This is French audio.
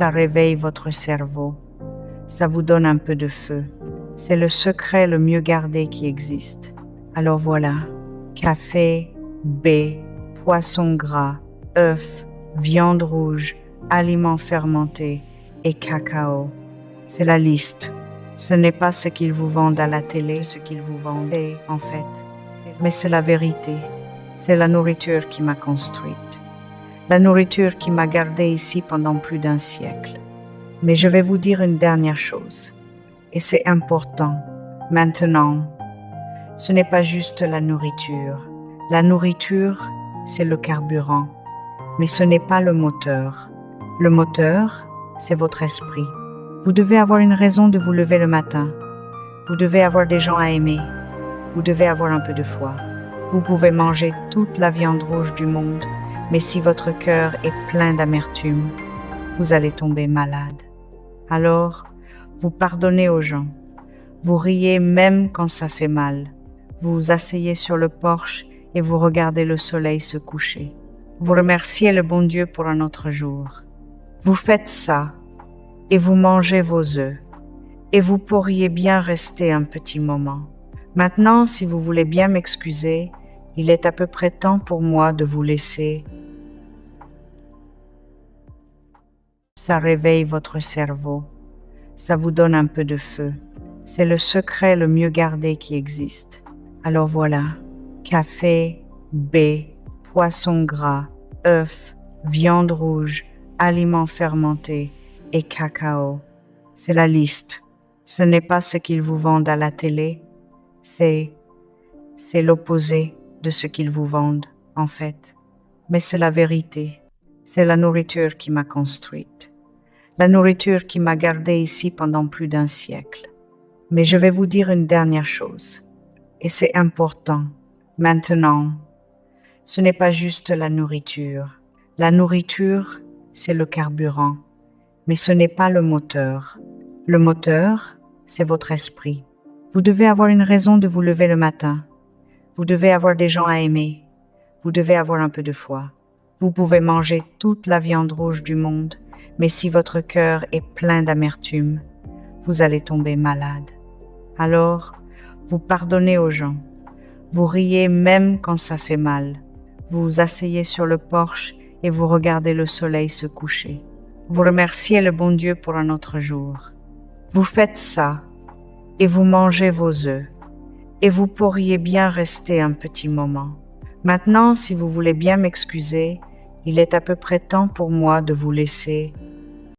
Ça réveille votre cerveau. Ça vous donne un peu de feu. C'est le secret le mieux gardé qui existe. Alors voilà, café, baie, poisson gras, œufs, viande rouge, aliments fermentés et cacao. C'est la liste. Ce n'est pas ce qu'ils vous vendent à la télé, ce qu'ils vous vendent, c'est en fait. Mais c'est la vérité. C'est la nourriture qui m'a construite. La nourriture qui m'a gardée ici pendant plus d'un siècle. Mais je vais vous dire une dernière chose. Et c'est important. Maintenant, ce n'est pas juste la nourriture. La nourriture, c'est le carburant. Mais ce n'est pas le moteur. Le moteur, c'est votre esprit. Vous devez avoir une raison de vous lever le matin. Vous devez avoir des gens à aimer. Vous devez avoir un peu de foi. Vous pouvez manger toute la viande rouge du monde, mais si votre cœur est plein d'amertume, vous allez tomber malade. Alors, vous pardonnez aux gens. Vous riez même quand ça fait mal. Vous vous asseyez sur le porche et vous regardez le soleil se coucher. Vous remerciez le bon Dieu pour un autre jour. Vous faites ça et vous mangez vos œufs. Et vous pourriez bien rester un petit moment. Maintenant, si vous voulez bien m'excuser, il est à peu près temps pour moi de vous laisser. Ça réveille votre cerveau. Ça vous donne un peu de feu. C'est le secret le mieux gardé qui existe. Alors voilà, café, baie, poisson gras, œufs, viande rouge, aliments fermentés et cacao. C'est la liste. Ce n'est pas ce qu'ils vous vendent à la télé, c'est l'opposé de ce qu'ils vous vendent, en fait. Mais c'est la vérité. C'est la nourriture qui m'a construite. La nourriture qui m'a gardée ici pendant plus d'un siècle. Mais je vais vous dire une dernière chose. Et c'est important. Maintenant, ce n'est pas juste la nourriture. La nourriture, c'est le carburant. Mais ce n'est pas le moteur. Le moteur, c'est votre esprit. Vous devez avoir une raison de vous lever le matin. Vous devez avoir des gens à aimer. Vous devez avoir un peu de foi. Vous pouvez manger toute la viande rouge du monde, mais si votre cœur est plein d'amertume, vous allez tomber malade. Alors, vous pardonnez aux gens. Vous riez même quand ça fait mal. Vous vous asseyez sur le porche et vous regardez le soleil se coucher. Vous remerciez le bon Dieu pour un autre jour. Vous faites ça et vous mangez vos œufs. Et vous pourriez bien rester un petit moment. Maintenant, si vous voulez bien m'excuser, il est à peu près temps pour moi de vous laisser